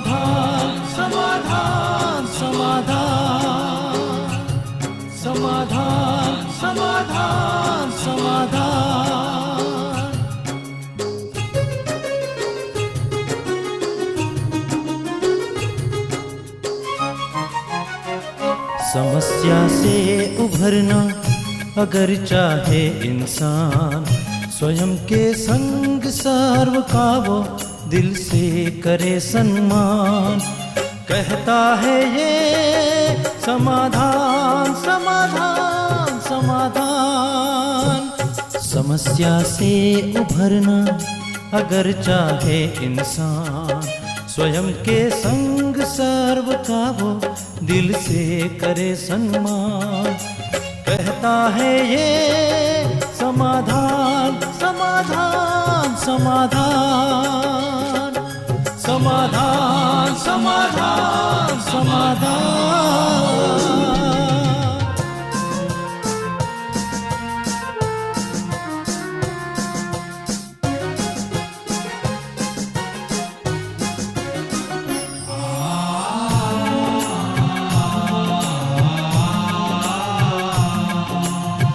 समाधान समाधान समाधान समाधान समाधान समाधान। समस्या से उभरना अगर चाहे इंसान, स्वयं के संग सर्व का वो दिल से करे सम्मान। कहता है ये समाधान समाधान समाधान। समस्या से उभरना अगर चाहे इंसान, स्वयं के संग सर्व का वो दिल से करे सम्मान। कहता है ये समाधान समाधान समाधान समाधान समाधान समाधान।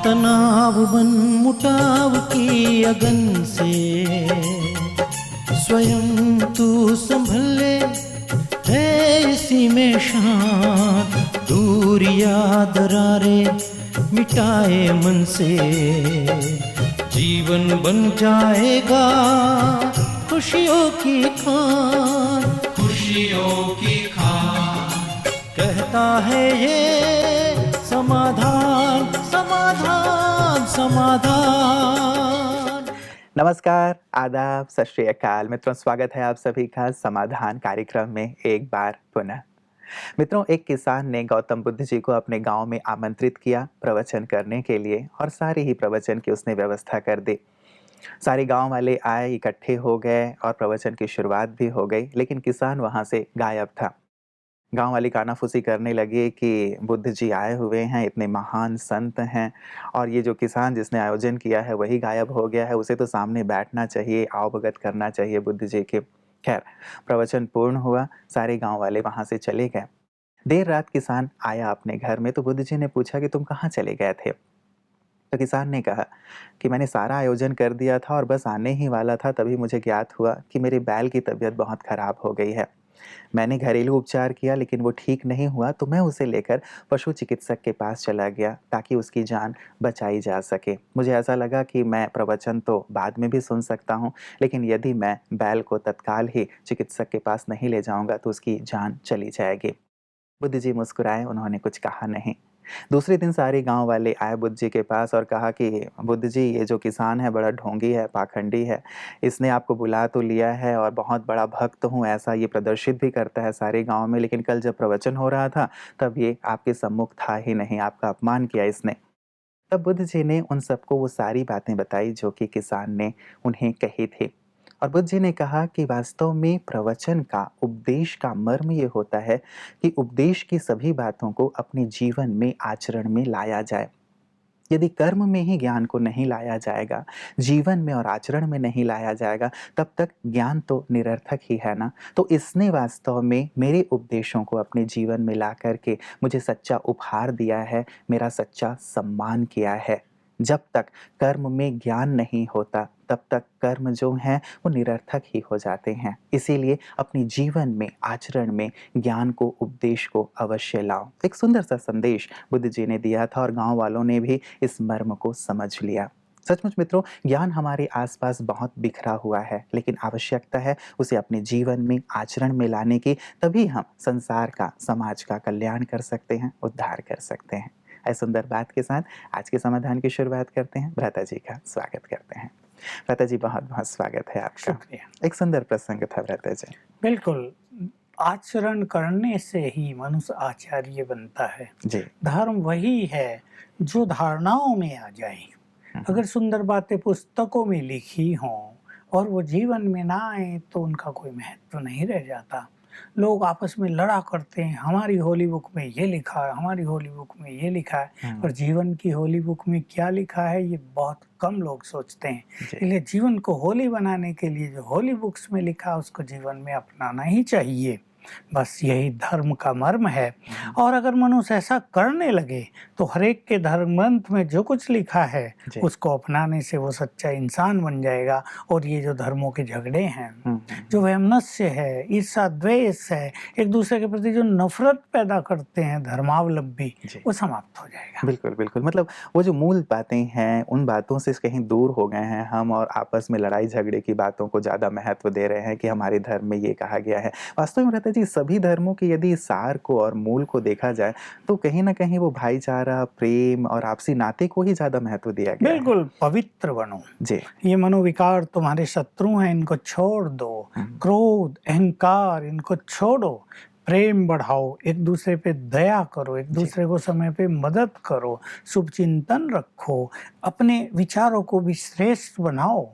तनाव बन मुटाव की अगन से स्वयं तू संभल ले, है इसी में शान। दूरिया दरारे मिटाए मन से, जीवन बन जाएगा खुशियों की खान खुशियों की खान। कहता है ये समाधान समाधान समाधान। नमस्कार, आदाब, सत श्री अकाल मित्रों, स्वागत है आप सभी का समाधान कार्यक्रम में एक बार पुनः। मित्रों, एक किसान ने गौतम बुद्ध जी को अपने गांव में आमंत्रित किया प्रवचन करने के लिए, और सारी ही प्रवचन की उसने व्यवस्था कर दी। सारे गांव वाले आए, इकट्ठे हो गए और प्रवचन की शुरुआत भी हो गई, लेकिन किसान वहां से गायब था। गांव वाले कानाफूसी करने लगे कि बुद्ध जी आए हुए हैं, इतने महान संत हैं, और ये जो किसान जिसने आयोजन किया है वही गायब हो गया है, उसे तो सामने बैठना चाहिए, अवगत करना चाहिए बुद्ध जी के। खैर, प्रवचन पूर्ण हुआ, सारे गांव वाले वहां से चले गए। देर रात किसान आया अपने घर में, तो बुद्ध जी ने पूछा कि तुम कहाँ चले गए थे। तो किसान ने कहा कि मैंने सारा आयोजन कर दिया था और बस आने ही वाला था, तभी मुझे ज्ञात हुआ कि मेरे बैल की तबीयत बहुत खराब हो गई है। मैंने घरेलू उपचार किया लेकिन वो ठीक नहीं हुआ, तो मैं उसे लेकर पशु चिकित्सक के पास चला गया ताकि उसकी जान बचाई जा सके। मुझे ऐसा लगा कि मैं प्रवचन तो बाद में भी सुन सकता हूँ, लेकिन यदि मैं बैल को तत्काल ही चिकित्सक के पास नहीं ले जाऊंगा तो उसकी जान चली जाएगी। बुद्ध जी मुस्कुराए, उन्होंने कुछ कहा नहीं। दूसरे दिन सारे गांव वाले आए बुद्ध जी के पास और कहा कि बुद्ध जी, ये जो किसान है बड़ा ढोंगी है, पाखंडी है, इसने आपको बुला तो लिया है और बहुत बड़ा भक्त हूँ ऐसा ये प्रदर्शित भी करता है सारे गांव में, लेकिन कल जब प्रवचन हो रहा था तब ये आपके सम्मुख था ही नहीं, आपका अपमान किया इसने। तब बुद्ध जी ने उन सबको वो सारी बातें बताई जो कि किसान ने उन्हें कही थी। और बुद्ध जी ने कहा कि वास्तव में प्रवचन का, उपदेश का मर्म ये होता है कि उपदेश की सभी बातों को अपने जीवन में, आचरण में लाया जाए। यदि कर्म में ही ज्ञान को नहीं लाया जाएगा, जीवन में और आचरण में नहीं लाया जाएगा, तब तक ज्ञान तो निरर्थक ही है ना। तो इसने वास्तव में मेरे उपदेशों को अपने जीवन में ला करके मुझे सच्चा उपहार दिया है, मेरा सच्चा सम्मान किया है। जब तक कर्म में ज्ञान नहीं होता तब तक कर्म जो हैं वो निरर्थक ही हो जाते हैं। इसीलिए अपने जीवन में, आचरण में ज्ञान को, उपदेश को अवश्य लाओ। एक सुंदर सा संदेश बुद्ध जी ने दिया था और गांव वालों ने भी इस मर्म को समझ लिया। सचमुच मित्रों, ज्ञान हमारे आसपास बहुत बिखरा हुआ है, लेकिन आवश्यकता है उसे अपने जीवन में, आचरण में लाने की, तभी हम संसार का, समाज का कल्याण कर सकते हैं, उद्धार कर सकते हैं। ऐसी सुंदर बात के साथ आज के समाधान की शुरुआत करते हैं। भ्राता जी का स्वागत करते हैं। भ्राता जी, बहुत बहुत स्वागत है आपका। एक सुंदर प्रसंग था भ्राता जी। बिल्कुल, आचरण करने से ही मनुष्य आचार्य बनता है। जी। धर्म वही है जो धारणाओं में आ जाए। अगर सुंदर बातें पुस्तकों में लिखी हों और वो जीवन में ना आए तो उनका कोई महत्व नहीं रह जाता। लोग आपस में लड़ा करते हैं, हमारी होली बुक में ये लिखा है, हमारी होली बुक में ये लिखा है, पर जीवन की होली बुक में क्या लिखा है ये बहुत कम लोग सोचते हैं। इसलिए जीवन को होली बनाने के लिए जो होली बुक्स में लिखा है उसको जीवन में अपनाना ही चाहिए। बस यही धर्म का मर्म है। और अगर मनुष्य ऐसा करने लगे तो हर एक के धर्म ग्रंथ में जो कुछ लिखा है जी। उसको अपनाने से वो सच्चा इंसान बन जाएगा। और ये जो धर्मों के झगड़े हैं, जो वैमनस्य है, ईर्ष्या द्वेष है, एक दूसरे के प्रति जो नफरत पैदा करते हैं धर्मावलंबी, जी। वो समाप्त हो जाएगा। बिल्कुल, बिल्कुल। मतलब वो जो मूल बातें हैं, उन बातों से कहीं दूर हो गए हैं हम और आपस में लड़ाई-झगड़े की बातों को ज़्यादा महत्व दे रहे हैं कि हमारे धर्म में ये कहा गया है। वास्तव में रहता है जी, सभी धर्मों के यदि सार को और मूल को देखा जाए, तो कहीं न कहीं वो भाईचारा, प्रेम और आपसी नाते को ही ज़्यादा महत्व दिया गया है। बिल्कुल, पवित्र बनो। जी। ये मनोविकार तुम्हारे शत्रु हैं, इनको छोड़ दो। क्रोध, अहंकार, इनको छोड़ो। प्रेम बढ़ाओ, एक दूसरे पे दया करो, एक दूसरे को समय पे मदद करो, शुभ चिंतन रखो, अपने विचारों को भी श्रेष्ठ बनाओ।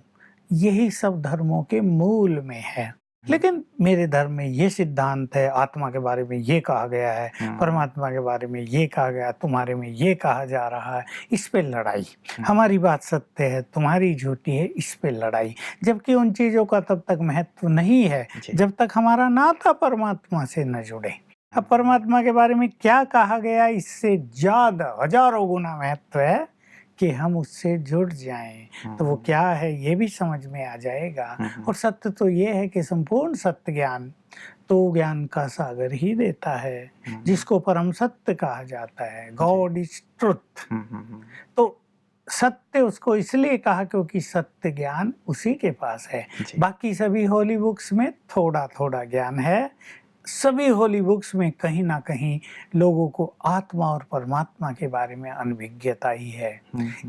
यही सब धर्मों के मूल में है। लेकिन मेरे धर्म में ये सिद्धांत है, आत्मा के बारे में ये कहा गया है, परमात्मा के बारे में ये कहा गया, तुम्हारे में ये कहा जा रहा है, इस पे लड़ाई। हमारी बात सत्य है, तुम्हारी झूठी है, इस पे लड़ाई। जबकि उन चीजों का तब तक महत्व नहीं है जब तक हमारा नाता परमात्मा से न जुड़े। अब परमात्मा के बारे में क्या कहा गया, इससे ज्यादा हजारों गुना महत्व है कि हम उससे जुड़ जाएं। तो वो क्या है ये भी समझ में आ जाएगा। और सत्य तो ये है कि संपूर्ण सत्य ज्ञान तो ज्ञान का सागर ही देता है, जिसको परम सत्य कहा जाता है। God is truth. तो सत्य उसको इसलिए कहा क्योंकि सत्य ज्ञान उसी के पास है। बाकी सभी होली बुक्स में थोड़ा थोड़ा ज्ञान है। सभी होली बुक्स में कहीं ना कहीं लोगों को आत्मा और परमात्मा के बारे में अनभिज्ञता ही है।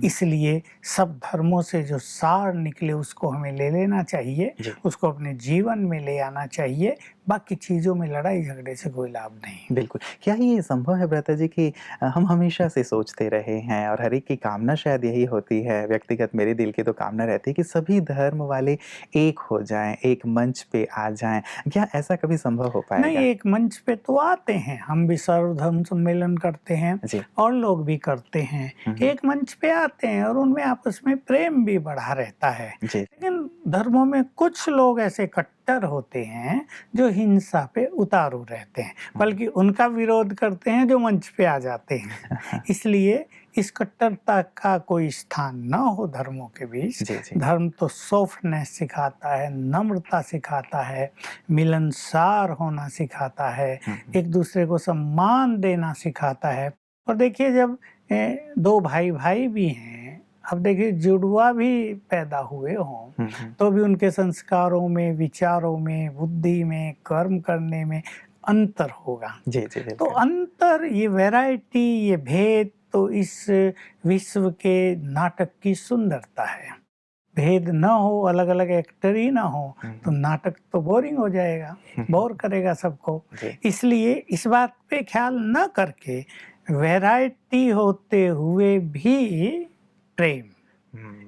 इसलिए सब धर्मों से जो सार निकले उसको हमें ले लेना चाहिए, उसको अपने जीवन में ले आना चाहिए। बाकी चीज़ों में लड़ाई झगड़े से कोई लाभ नहीं। बिल्कुल। क्या ये संभव है भ्राता जी कि हम हमेशा से सोचते रहे हैं और हर एक की कामना शायद यही होती है, व्यक्तिगत मेरे दिल की तो कामना रहती है कि सभी धर्म वाले एक हो जाएँ, एक मंच पे आ जाएँ। क्या ऐसा कभी संभव हो पाएगा? नहीं, एक मंच पे तो आते हैं, हम भी सर्वधर्म सम्मेलन करते हैं और लोग भी करते हैं। एक मंच पे आते हैं और उनमें आपस में प्रेम भी बढ़ा रहता है। लेकिन धर्मों में कुछ लोग ऐसे कट्टर होते हैं जो हिंसा पे उतारू रहते हैं, बल्कि उनका विरोध करते हैं जो मंच पे आ जाते हैं। इसलिए इस कट्टरता का कोई स्थान न हो धर्मों के बीच। धर्म तो सॉफ्टनेस सिखाता है, नम्रता सिखाता है, मिलनसार होना सिखाता है, एक दूसरे को सम्मान देना सिखाता है। और देखिए, जब दो भाई भाई भी हैं, अब देखिए जुड़वा भी पैदा हुए हों तो भी उनके संस्कारों में, विचारों में, बुद्धि में, कर्म करने में अंतर होगा। तो अंतर, ये वैरायटी, ये भेद तो इस विश्व के नाटक की सुंदरता है। भेद न हो, अलग अलग एक्टर ही ना हो तो नाटक तो बोरिंग हो जाएगा, बोर करेगा सबको। इसलिए इस बात पे ख्याल न करके वैरायटी होते हुए भी प्रेम,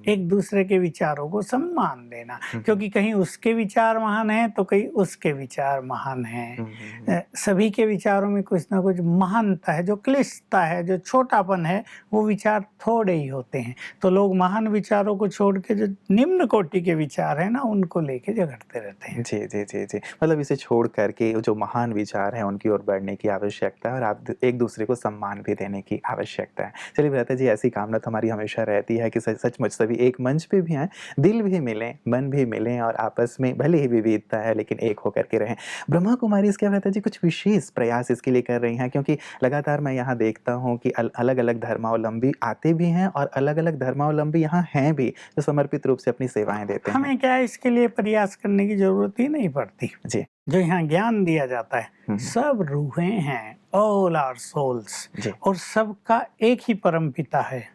एक दूसरे के विचारों को सम्मान देना, क्योंकि कहीं उसके विचार महान हैं तो कहीं उसके विचार महान हैं। सभी के विचारों में कुछ ना कुछ महानता है। जो क्लिष्टता है, जो छोटापन है, वो विचार थोड़े ही होते हैं। तो लोग महान विचारों को छोड़ के जो निम्न कोटि के विचार है ना, उनको लेके झगड़ते रहते हैं। जी। मतलब इसे छोड़ करके जो महान विचार हैं उनकी ओर बढ़ने की आवश्यकता है और आप एक दूसरे को सम्मान भी देने की आवश्यकता है। चलिए भ्राता जी, ऐसी कामना तो हमारी हमेशा रहती है कि सचमुच सभी एक मंच पे भी आएँ, दिल भी मिलें, मन भी मिलें और आपस में भले ही विविधता है लेकिन एक होकर के रहें। ब्रह्मा कुमारी क्या भ्राता जी कुछ विशेष प्रयास इसके लिए कर रही हैं? क्योंकि लगातार मैं यहाँ देखता हूँ कि अलग-अलग धर्मावलंबी आते भी हैं और अलग-अलग धर्मावलंबी यहाँ हैं भी, जो समर्पित रूप से अपनी सेवाएं देते हैं। हमें क्या है, इसके लिए प्रयास करने की जरूरत ही नहीं पड़ती। जो यहाँ ज्ञान दिया जाता है, सब रूहें हैं, ऑल आर सोल्स, और सबका एक ही परम पिता है।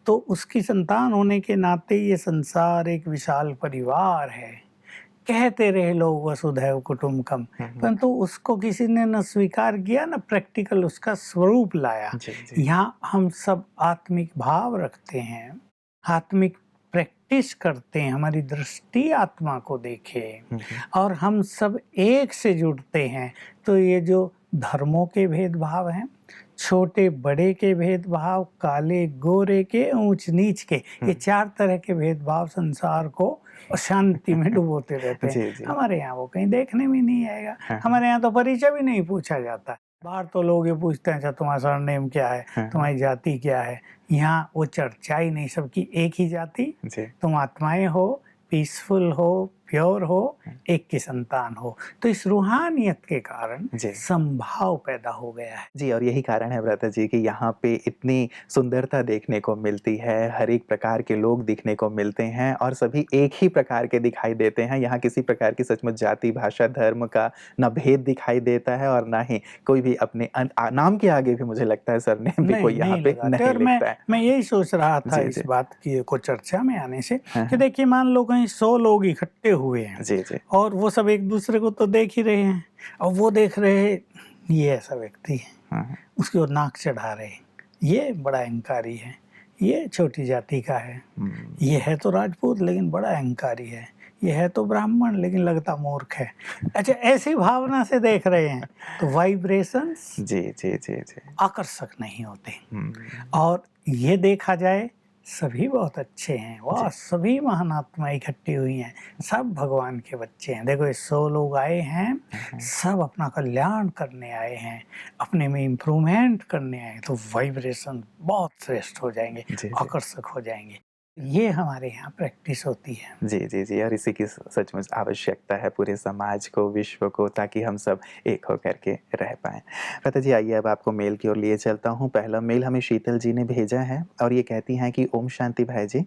तो उसकी संतान होने के नाते ये संसार एक विशाल परिवार है। कहते रहे लोग वसुधैव कुटुंबकम, परंतु उसको किसी ने न स्वीकार किया, न प्रैक्टिकल उसका स्वरूप लाया। यहाँ हम सब आत्मिक भाव रखते हैं, आत्मिक प्रैक्टिस करते हैं, हमारी दृष्टि आत्मा को देखे और हम सब एक से जुड़ते हैं। तो ये जो धर्मों के भेदभाव हैं, छोटे बड़े के भेदभाव, काले गोरे के, ऊंच नीच के, ये 4 तरह के भेदभाव संसार को अशांति में डुबोते रहते जी, हैं। जी। हमारे यहाँ वो कहीं देखने में नहीं आएगा। हाँ। हमारे यहाँ तो परिचय भी नहीं पूछा जाता। बाहर तो लोग ये पूछते हैं, अच्छा तुम्हारा सरनेम क्या है, हाँ। तुम्हारी जाति क्या है। यहाँ वो चर्चा ही नहीं, सबकी एक ही जाति, जी। तुम आत्माएं हो, पीसफुल हो, प्योर हो, एक की संतान हो। तो इस रूहानियत के कारण जी। संभाव पैदा हो गया है। जी, और यही कारण है भ्राता जी कि यहाँ पे इतनी सुंदरता देखने को मिलती है, हर एक प्रकार के लोग दिखने को मिलते हैं और सभी एक ही प्रकार के दिखाई देते हैं। यहाँ किसी प्रकार की सचमुच जाति, भाषा, धर्म का ना भेद दिखाई देता है और ना ही कोई भी अपने नाम के आगे भी मुझे लगता है सरनेम भी कोई यहाँ पे लगाते। नहीं और लिखता है। मैं यही सोच रहा था जी, इस जी। बात की को चर्चा में आने से हाँ, कि देखिए मान लो कहीं 100 लोग इकट्ठे हुए हैं जी, जी। और वो सब एक दूसरे को तो देख ही रहे हैं और वो देख रहे हैं ये ऐसा व्यक्ति है, हाँ, उसकी ओर नाक चढ़ा रहे हैं, ये बड़ा अहंकारी है, ये छोटी जाति का है, ये है तो राजपूत लेकिन बड़ा अहंकारी है, ये है तो ब्राह्मण लेकिन लगता मूर्ख है। अच्छा, ऐसी भावना से देख रहे हैं तो वाइब्रेशंस जी, जी, जी, जी। आकर्षक नहीं होते। और ये देखा जाए सभी बहुत अच्छे हैं, वाह सभी महान आत्माएं इकट्ठी हुई हैं, सब भगवान के बच्चे हैं। देखो ये 100 लोग आए हैं, सब अपना कल्याण करने आए हैं, अपने में इम्प्रूवमेंट करने आए हैं, तो वाइब्रेशन बहुत श्रेष्ठ हो जाएंगे, जी, जी। आकर्षक हो जाएंगे। ये हमारे यहाँ प्रैक्टिस होती है। जी, जी, जी, और इसी की सचमुच आवश्यकता है पूरे समाज को, विश्व को, ताकि हम सब एक होकर के रह पाएँ। भ्राता जी आइए अब आपको मेल की ओर लिए चलता हूँ। पहला मेल हमें शीतल जी ने भेजा है और ये कहती हैं कि ओम शांति भाई जी,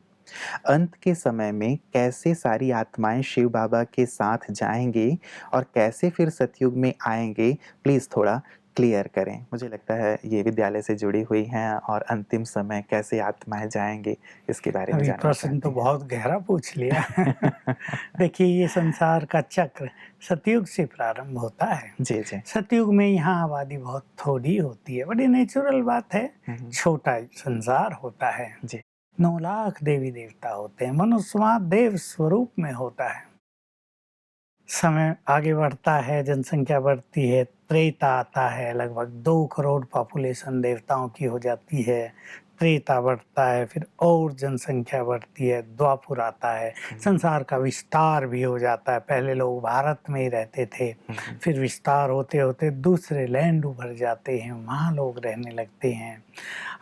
अंत के समय में कैसे सारी आत्माएँ शिव बाबा के साथ जाएँगी और कैसे फिर सतयुग में आएँगे, प्लीज़ थोड़ा क्लियर करें। मुझे लगता है ये विद्यालय से जुड़ी हुई हैं और अंतिम समय कैसे आत्माएँ जाएँगी, इसके बारे में अभी जानना प्रश्न तो चाहती हैं। बहुत गहरा पूछ लिया। देखिए ये संसार का चक्र सतयुग से प्रारंभ होता है। जी, जी। सतयुग में यहाँ आबादी बहुत थोड़ी होती है, बड़ी नेचुरल बात है, छोटा संसार होता है, जी। 9 लाख देवी देवता होते हैं, मनुष्य देव स्वरूप में होता है। समय आगे बढ़ता है, जनसंख्या बढ़ती है, त्रेता आता है, लगभग 2 करोड़ पॉपुलेशन देवताओं की हो जाती है। त्रेता बढ़ता है, फिर और जनसंख्या बढ़ती है, द्वापुर आता है, संसार का विस्तार भी हो जाता है। पहले लोग भारत में ही रहते थे, फिर विस्तार होते होते दूसरे लैंड उभर जाते हैं, वहाँ लोग रहने लगते हैं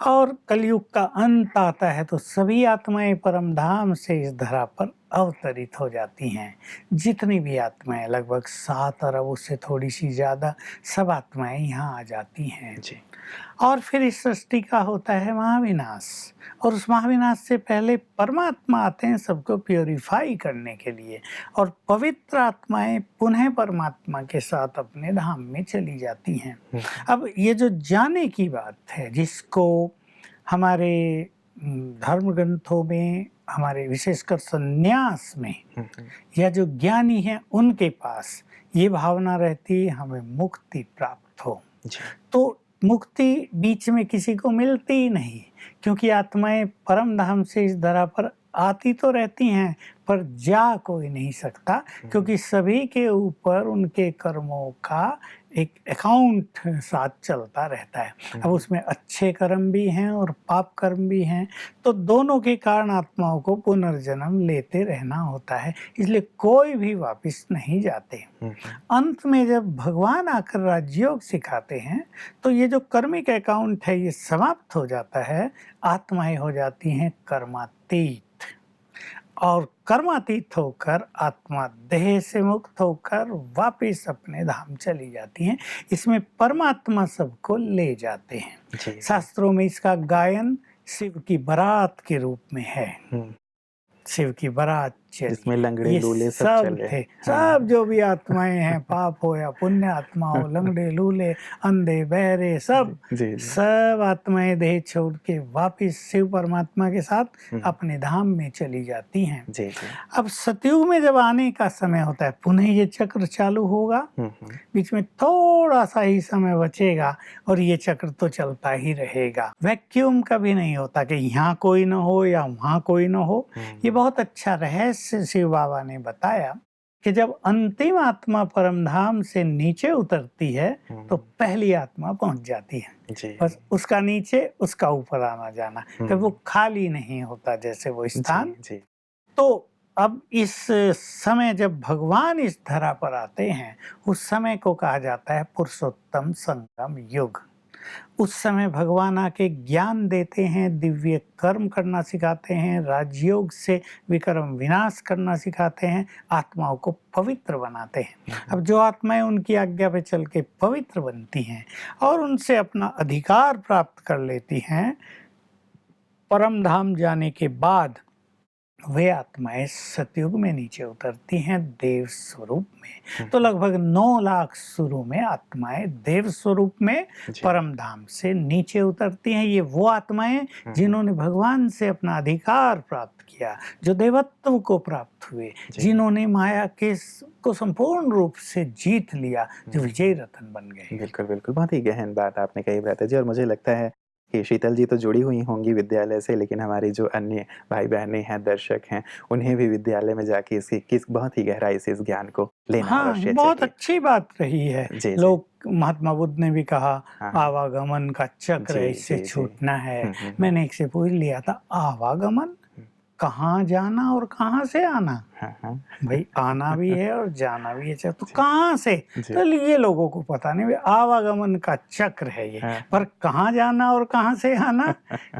और कलयुग का अंत आता है तो सभी आत्माएं परम धाम से इस धरा पर अवतरित हो जाती हैं। जितनी भी आत्माएं, लगभग 7 अरब, उससे थोड़ी सी ज़्यादा, सब आत्माएं यहाँ आ जाती हैं। जी। और फिर इस सृष्टि का होता है महाविनाश, और उस महाविनाश से पहले परमात्मा आते हैं सबको प्योरीफाई करने के लिए, और पवित्र आत्माएं पुनः परमात्मा के साथ अपने धाम में चली जाती हैं। अब ये जो जाने की बात है, जिसको हमारे धर्म ग्रंथों में, हमारे विशेषकर संन्यास में, या जो ज्ञानी हैं उनके पास ये भावना रहती है हमें मुक्ति प्राप्त हो, तो मुक्ति बीच में किसी को मिलती ही नहीं, क्योंकि आत्माएं परम धाम से इस धरा पर आती तो रहती हैं पर जा कोई नहीं सकता, क्योंकि सभी के ऊपर उनके कर्मों का एक अकाउंट साथ चलता रहता है। अब उसमें अच्छे कर्म भी हैं और पाप कर्म भी हैं, तो दोनों के कारण आत्माओं को पुनर्जन्म लेते रहना होता है, इसलिए कोई भी वापस नहीं जाते। अंत में जब भगवान आकर राजयोग सिखाते हैं तो ये जो कर्मिक अकाउंट है ये समाप्त हो जाता है, आत्माएं हो जाती हैं कर्मातीत, और कर्मातीत होकर आत्मा देह से मुक्त होकर वापस अपने धाम चली जाती हैं। इसमें परमात्मा सबको ले जाते हैं। शास्त्रों में इसका गायन शिव की बारात के रूप में है। शिव की बारात जिसमें लंगड़े ये लूले सब चले। थे, सब जो भी आत्माएं हैं, पाप हो या पुण्य आत्मा हो, लंगड़े लूले, अंधे बहरे, सब सब आत्माएं देह छोड़ के वापिस शिव परमात्मा के साथ अपने धाम में चली जाती हैं। अब सतयुग में जब आने का समय होता है, पुनः ये चक्र चालू होगा, बीच में थोड़ा सा ही समय बचेगा और ये चक्र तो चलता ही रहेगा। वैक्यूम कभी नहीं होता कि यहाँ कोई न हो या वहाँ कोई न हो। ये बहुत अच्छा रहस्य शिव बाबा ने बताया कि जब अंतिम आत्मा परम धाम से नीचे उतरती है तो पहली आत्मा पहुंच जाती है। जी। बस उसका नीचे, उसका ऊपर आना जाना, फिर वो खाली नहीं होता जैसे वो स्थान। जी, जी। तो अब इस समय जब भगवान इस धरा पर आते हैं, उस समय को कहा जाता है पुरुषोत्तम संगम युग। उस समय भगवान आके ज्ञान देते हैं, दिव्य कर्म करना सिखाते हैं, राजयोग से विकर्म विनाश करना सिखाते हैं, आत्माओं को पवित्र बनाते हैं। अब जो आत्माएं उनकी आज्ञा पे चल के पवित्र बनती हैं और उनसे अपना अधिकार प्राप्त कर लेती हैं, परम धाम जाने के बाद वे आत्माएं सतयुग में नीचे उतरती हैं देव स्वरूप में। तो लगभग 9 लाख शुरू में आत्माएं देव स्वरूप में परम धाम से नीचे उतरती हैं। ये वो आत्माएं जिन्होंने भगवान से अपना अधिकार प्राप्त किया, जो देवत्व को प्राप्त हुए, जिन्होंने माया के को संपूर्ण रूप से जीत लिया, जो विजय रतन बन गए। बिल्कुल, बिल्कुल। बहुत ही गहन बात आपने कही भ्राता जी, और मुझे लगता है कि शीतल जी तो जुड़ी हुई होंगी विद्यालय से, लेकिन हमारी जो अन्य भाई-बहनें हैं, दर्शक हैं, उन्हें भी विद्यालय में जाके इसकी किस बहुत ही गहराई से इस ज्ञान को लेना हाँ, अवश्य बहुत चाहिए। अच्छी बात रही है। जी, जी। लोग, महात्मा बुद्ध ने भी कहा, हाँ। आवागमन का चक्र जी, इससे जी, जी। छूटना है। हुँ। मैंने एक से पूछ लिया था, आवागमन? कहाँ जाना और कहाँ से आना? हाँ। भाई आना भी है और जाना भी है, तो कहाँ से? जी। तो ये लोगों को पता नहीं, आवागमन का चक्र है ये, हाँ। पर कहाँ जाना और कहाँ से आना,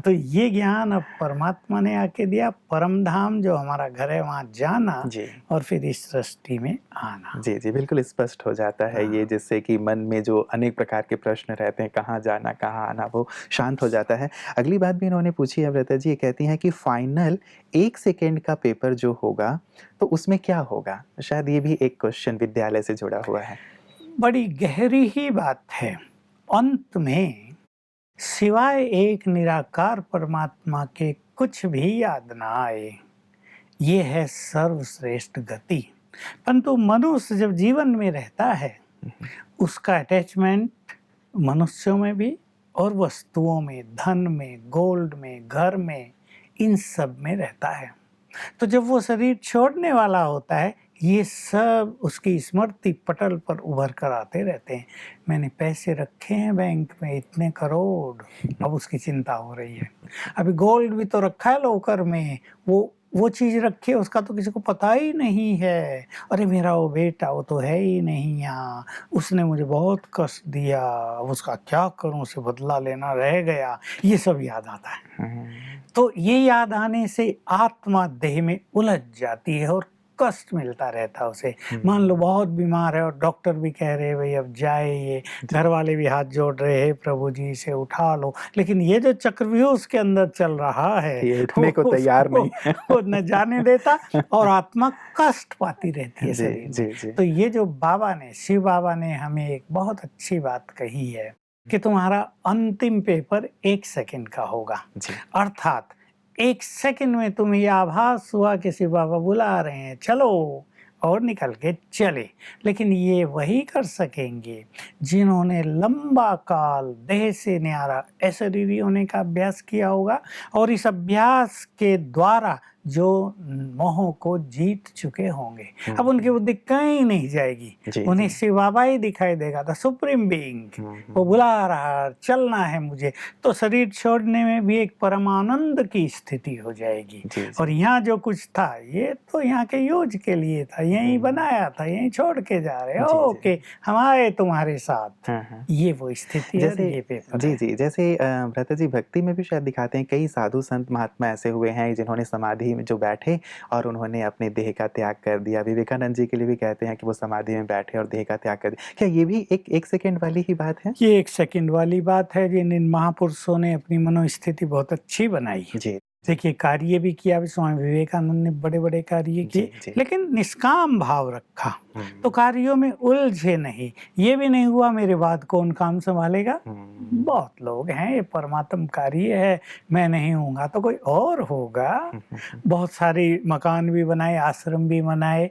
तो ये ज्ञान अब परमात्मा ने आके दिया। परम धाम जो हमारा घर है, वहाँ जाना जी। और फिर इस सृष्टि में आना। जी, जी, बिल्कुल स्पष्ट हो जाता है ये, जिससे कि मन में जो अनेक प्रकार के प्रश्न रहते हैं, कहाँ जाना, कहाँ आना, वो शांत हो जाता है। अगली बात भी इन्होंने पूछी है अमृता जी, ये कहती हैं कि फाइनल 1 सेकंड का पेपर जो होगा, तो उसमें क्या होगा? शायद ये भी एक क्वेश्चन विद्यालय से जुड़ा हुआ है। बड़ी गहरी ही बात है। अंत में सिवाय एक निराकार परमात्मा के कुछ भी याद ना आए, ये है सर्वश्रेष्ठ गति। परंतु मनुष्य जब जीवन में रहता है, उसका अटैचमेंट मनुष्यों में भी और वस्तुओं में, धन में, गोल्ड में, घर में, इन सब में रहता है। तो जब वो शरीर छोड़ने वाला होता है, ये सब उसकी स्मृति पटल पर उभर कर आते रहते हैं। मैंने पैसे रखे हैं बैंक में इतने करोड़, अब उसकी चिंता हो रही है। अभी गोल्ड भी तो रखा है लॉकर में, वो चीज़ रखी है, उसका तो किसी को पता ही नहीं है। अरे मेरा वो बेटा, वो तो है ही नहीं यहाँ, उसने मुझे बहुत कष्ट दिया, अब उसका क्या करूँ, उसे बदला लेना रह गया, ये सब याद आता है। तो ये याद आने से आत्मा देह में उलझ जाती है और कष्ट मिलता रहता है उसे। मान लो बहुत बीमार है और डॉक्टर भी कह रहे हैं भाई अब जाए, ये घर वाले भी हाथ जोड़ रहे हैं, प्रभु जी इसे उठा लो, लेकिन ये जो चक्रव्यूह उसके अंदर चल रहा है, ये उठने को तैयार नहीं है। वो न जाने देता और आत्मा कष्ट पाती रहती है शरीर जी, में। जी। तो ये जो बाबा ने, शिव बाबा ने हमें एक बहुत अच्छी बात कही है कि तुम्हारा अंतिम पेपर 1 सेकंड का होगा। अर्थात 1 सेकंड में तुम्हें ये आभास हुआ कि शिव बाबा बुला रहे हैं, चलो, और निकल के चले। लेकिन ये वही कर सकेंगे जिन्होंने लंबा काल देह से न्यारा अशरीरी होने का अभ्यास किया होगा और इस अभ्यास के द्वारा जो मोह को जीत चुके होंगे। अब उनकी बुद्धि कहीं नहीं जाएगी, उन्हें शिव बाबा ही दिखाई देगा, द सुप्रीम बीइंग, वो बुला रहा, चलना है मुझे। तो शरीर छोड़ने में भी एक परमानंद की स्थिति हो जाएगी। और यहाँ जो कुछ था, ये तो यहाँ के यूज के लिए था, यहीं बनाया था, यहीं छोड़ के जा रहे हैं, ओके हम आए तुम्हारे साथ। ये वो स्थिति है, ये पेपर। जी, जैसे भ्राता जी भक्ति में भी शायद दिखाते हैं, कई साधु संत महात्मा ऐसे हुए हैं जिन्होंने समाधि में जो बैठे और उन्होंने अपने देह का त्याग कर दिया। विवेकानंद जी के लिए भी कहते हैं कि वो समाधि में बैठे और देह का त्याग कर दिया। क्या ये भी एक सेकंड वाली ही बात है? ये 1 सेकंड वाली बात है। जिन महापुरुषों ने अपनी मनोस्थिति बहुत अच्छी बनाई। जी। देखिए, कार्य भी किया, स्वामी विवेकानंद ने बड़े-बड़े कार्य किए, लेकिन निष्काम भाव रखा, तो कार्यों में उलझे नहीं। ये भी नहीं हुआ मेरे बाद कौन काम संभालेगा, बहुत लोग हैं, ये परमात्म कार्य है, मैं नहीं हूँगा तो कोई और होगा। बहुत सारे मकान भी बनाए, आश्रम भी बनाए,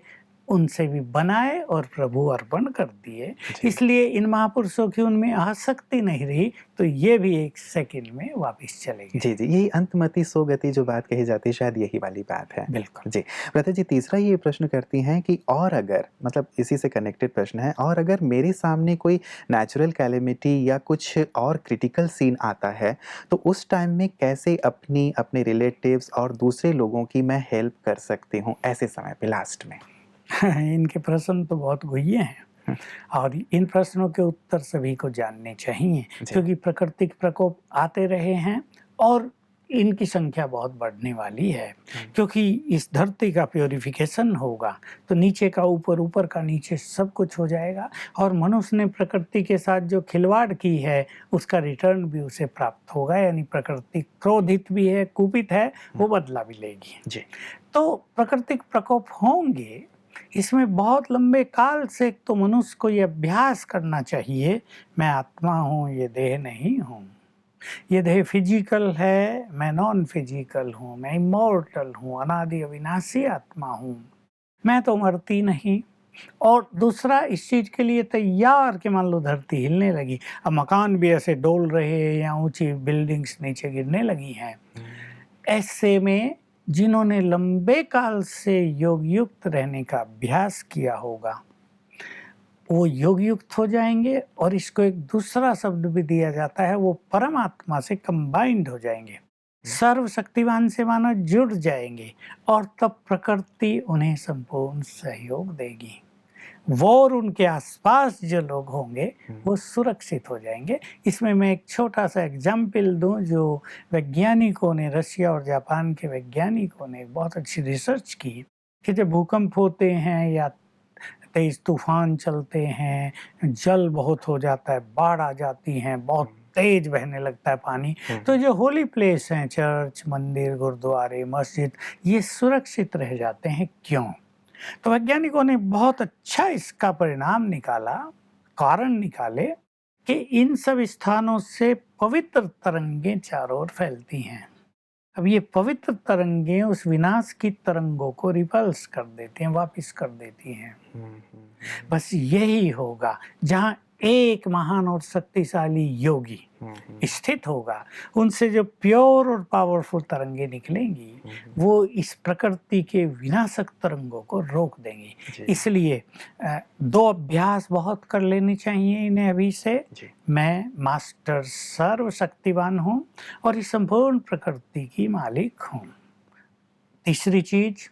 उनसे भी बनाए और प्रभु अर्पण कर दिए। जी। इसलिए इन महापुरुषों की उनमें आसक्ति नहीं रही, तो ये भी एक सेकंड में वापस चले गए। जी, जी। यही अंतमति सो गति जो बात कही जाती है, शायद यही वाली बात है। बिल्कुल। जी। भ्राता जी, तीसरा ये प्रश्न करती हैं कि और अगर मतलब इसी से कनेक्टेड प्रश्न है, और अगर मेरे सामने कोई नेचुरल कैलेमिटी या कुछ और क्रिटिकल सीन आता है, तो उस टाइम में कैसे अपने रिलेटिव्स और दूसरे लोगों की मैं हेल्प कर सकती हूँ ऐसे समय पे लास्ट में? इनके प्रश्न तो बहुत गुह्य हैं और इन प्रश्नों के उत्तर सभी को जानने चाहिए, जी। क्योंकि प्राकृतिक प्रकोप आते रहे हैं और इनकी संख्या बहुत बढ़ने वाली है। क्योंकि इस धरती का प्योरिफिकेशन होगा तो नीचे का ऊपर, ऊपर का नीचे, सब कुछ हो जाएगा और मनुष्य ने प्रकृति के साथ जो खिलवाड़ की है उसका रिटर्न भी उसे प्राप्त होगा। यानी प्रकृति क्रोधित भी है, कुपित है, वो बदला भी लेगी। जी। तो प्राकृतिक प्रकोप होंगे, इसमें बहुत लंबे काल से एक तो मनुष्य को ये अभ्यास करना चाहिए, मैं आत्मा हूँ, ये देह नहीं हूँ। ये देह फिजिकल है, मैं नॉन फिजिकल हूँ, मैं इमॉर्टल हूँ, अनादि अविनाशी आत्मा हूँ, मैं तो मरती नहीं। और दूसरा, इस चीज के लिए तैयार कि मान लो धरती हिलने लगी, अब मकान भी ऐसे डोल रहे हैं या ऊंची बिल्डिंग्स नीचे गिरने लगी हैं, ऐसे में जिन्होंने लंबे काल से योग युक्त रहने का अभ्यास किया होगा वो योग युक्त हो जाएंगे और इसको एक दूसरा शब्द भी दिया जाता है, वो परमात्मा से कंबाइंड हो जाएंगे, सर्वशक्तिवान से मानो जुड़ जाएंगे और तब प्रकृति उन्हें संपूर्ण सहयोग देगी। वो और उनके आसपास जो लोग होंगे वो सुरक्षित हो जाएंगे। इसमें मैं एक छोटा सा एग्जाम्पल दूं, जो वैज्ञानिकों ने, रशिया और जापान के वैज्ञानिकों ने बहुत अच्छी रिसर्च की कि जब भूकंप होते हैं या तेज तूफान चलते हैं, जल बहुत हो जाता है, बाढ़ आ जाती है, बहुत तेज बहने लगता है पानी, तो जो होली प्लेस हैं, चर्च, मंदिर, गुरुद्वारे, मस्जिद, ये सुरक्षित रह जाते हैं। क्यों? तो वैज्ञानिकों ने बहुत अच्छा इसका परिणाम निकाला, कारण निकाले कि इन सब स्थानों से पवित्र तरंगें चारों ओर फैलती हैं। अब ये पवित्र तरंगें उस विनाश की तरंगों को रिपल्स कर देती हैं, वापस कर देती हैं। बस यही होगा, जहाँ एक महान और शक्तिशाली योगी स्थित होगा, उनसे जो प्योर और पावरफुल तरंगे निकलेंगी वो इस प्रकृति के विनाशक तरंगों को रोक देंगी। इसलिए दो अभ्यास बहुत कर लेने चाहिए इन्हें अभी से। मैं मास्टर सर्वशक्तिवान हूँ और इस संपूर्ण प्रकृति की मालिक हूँ। तीसरी चीज,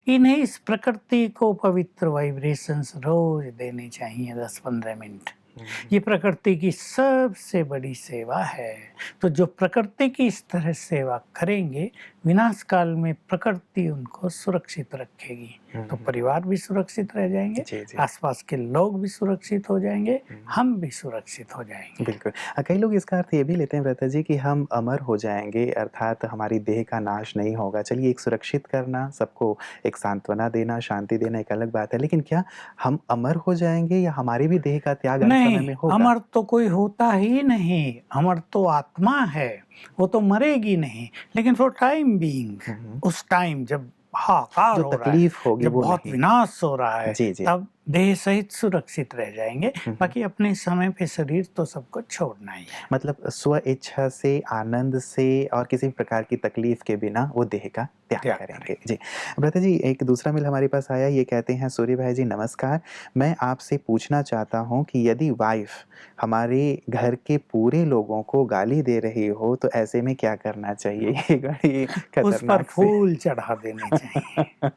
इन्हें इस प्रकृति को पवित्र वाइब्रेशंस रोज देने चाहिए, 10-15 मिनट। ये प्रकृति की सबसे बड़ी सेवा है। तो जो प्रकृति की इस तरह सेवा करेंगे, विनाश काल में प्रकृति उनको सुरक्षित रखेगी, तो परिवार भी सुरक्षित रह जाएंगे, आसपास के लोग भी सुरक्षित हो जाएंगे, हम भी सुरक्षित हो जाएंगे। बिल्कुल। कई लोग इसका अर्थ ये भी लेते हैं व्रता जी कि हम अमर हो जाएंगे, अर्थात हमारी देह का नाश नहीं होगा। चलिए, एक सुरक्षित करना, सबको एक सांत्वना देना, शांति देना एक अलग बात है, लेकिन क्या हम अमर हो जाएंगे या हमारी भी देह का त्याग अंत समय में होगा? अमर तो कोई होता ही नहीं, अमर तो आत्मा है, वो तो मरेगी नहीं, लेकिन फॉर टाइम बीइंग, उस टाइम जब हाहाकार हो रहा है, तकलीफ होगी, जब वो बहुत नहीं। विनाश हो रहा है, जी, जी। तब देह सहित सुरक्षित रह जाएंगे। बाकी अपने समय पे शरीर तो सबको छोड़ना ही है। मतलब स्व इच्छा से, आनंद से और किसी भी प्रकार की तकलीफ के बिना वो देह का त्याग करेंगे। जी। भ्राता जी, एक दूसरा मेल हमारे पास आया, ये कहते हैं, सूर्य भाई जी नमस्कार, मैं आपसे पूछना चाहता हूँ कि यदि वाइफ हमारे घर के पूरे लोगों को गाली दे रही हो तो ऐसे में क्या करना चाहिए? ये बड़ी उस पर खतरनाक फूल चढ़ा देने चाहिए।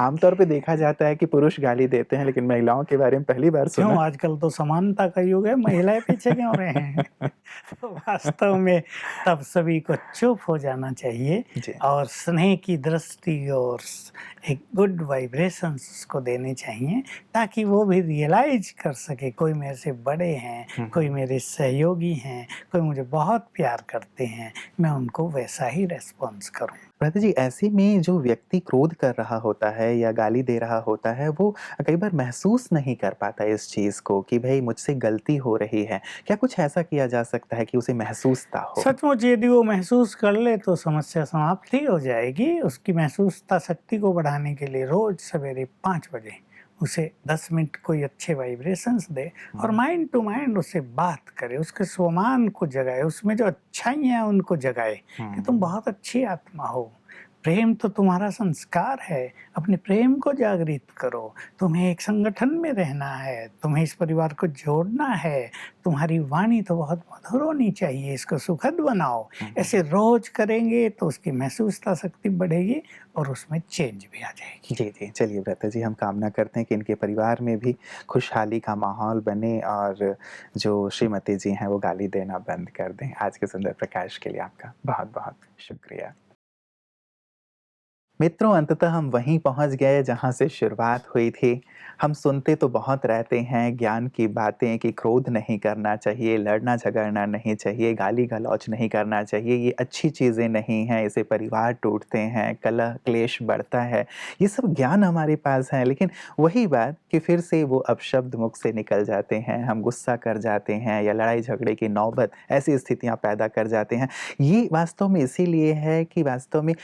आमतौर पे देखा जाता है कि पुरुष गाली देते हैं, लेकिन महिलाओं के बारे में पहली बार क्यों, सुना। आजकल तो समानता का युग है, महिलाएं पीछे क्यों रहे हैं? तो वास्तव में तब सभी को चुप हो जाना चाहिए और स्नेह की दृष्टि और एक गुड वाइब्रेशंस को देने चाहिए, ताकि वो भी रियलाइज कर सके कोई मेरे से बड़े हैं, कोई मेरे सहयोगी हैं, कोई मुझे बहुत प्यार करते हैं, मैं उनको वैसा ही रेस्पॉन्स करूं। भ्राता जी, ऐसे में जो व्यक्ति क्रोध कर रहा होता है या गाली दे रहा होता है, वो कई बार महसूस नहीं कर पाता इस चीज़ को कि भई मुझसे गलती हो रही है। क्या कुछ ऐसा किया जा सकता है कि उसे महसूसता हो? सचमुच यदि वो महसूस कर ले तो समस्या समाप्त ही हो जाएगी। उसकी महसूसता शक्ति को बढ़ाने के लिए रोज़ सवेरे 5 बजे उसे 10 मिनट कोई अच्छे वाइब्रेशंस दे और माइंड टू माइंड उससे बात करे, उसके स्वमान को जगाए, उसमें जो अच्छाइयाँ हैं उनको जगाए कि तुम बहुत अच्छी आत्मा हो। प्रेम तो तुम्हारा संस्कार है, अपने प्रेम को जागृत करो। तुम्हें एक संगठन में रहना है, तुम्हें इस परिवार को जोड़ना है, तुम्हारी वाणी तो बहुत मधुर होनी चाहिए, इसको सुखद बनाओ। ऐसे रोज करेंगे तो उसकी महसूसता शक्ति बढ़ेगी और उसमें चेंज भी आ जाएगी। जी, जी। चलिए भ्राता जी, हम कामना करते हैं कि इनके परिवार में भी खुशहाली का माहौल बने और जो श्रीमती जी हैं वो गाली देना बंद कर दें। आज के सुंदर प्रकाश के लिए आपका बहुत-बहुत शुक्रिया। मित्रों, अंततः हम वहीं पहुंच गए जहां से शुरुआत हुई थी। हम सुनते तो बहुत रहते हैं ज्ञान की बातें कि क्रोध नहीं करना चाहिए, लड़ना झगड़ना नहीं चाहिए, गाली गलौज नहीं करना चाहिए, ये अच्छी चीज़ें नहीं हैं, इससे परिवार टूटते हैं, कलह क्लेश बढ़ता है। ये सब ज्ञान हमारे पास है, लेकिन वही बात कि फिर से वो अपशब्द मुख से निकल जाते हैं, हम गुस्सा कर जाते हैं या लड़ाई झगड़े की नौबत ऐसी स्थितियाँ पैदा कर जाते हैं। ये वास्तव में इसीलिए है कि वास्तव में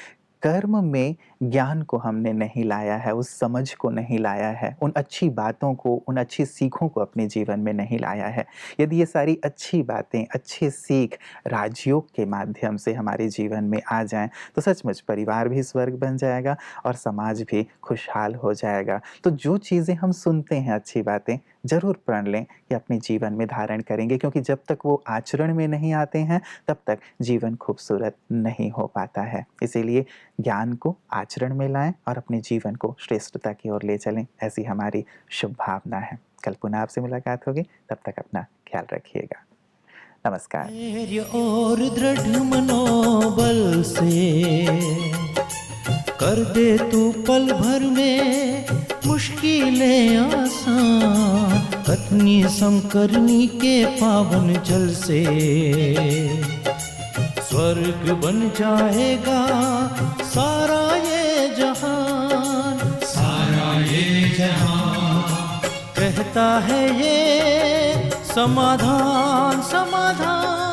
कर्म में ज्ञान को हमने नहीं लाया है, उस समझ को नहीं लाया है, उन अच्छी बातों को, उन अच्छी सीखों को अपने जीवन में नहीं लाया है। यदि ये सारी अच्छी बातें, अच्छे सीख राजयोग के माध्यम से हमारे जीवन में आ जाएँ, तो सचमुच परिवार भी स्वर्ग बन जाएगा और समाज भी खुशहाल हो जाएगा। तो जो चीज़ें हम सुनते हैं अच्छी बातें, ज़रूर प्रण लें कि अपने जीवन में धारण करेंगे, क्योंकि जब तक वो आचरण में नहीं आते हैं, तब तक जीवन खूबसूरत नहीं हो पाता है। इसीलिए ज्ञान को आचरण में लाएं और अपने जीवन को श्रेष्ठता की ओर ले चलें, ऐसी हमारी शुभ भावना है। कल पुनः आपसे मुलाकात होगी, तब तक अपना ख्याल रखिएगा। नमस्कार। धैर्य और दृढ़ मनोबल से कर दे तू पल भर में मुश्किलें आसान, कथनी संकरनी के पावन जल से स्वर्ग बन जाएगा सारा ये जहान, सारा ये जहान। कहता है ये समाधान समाधान।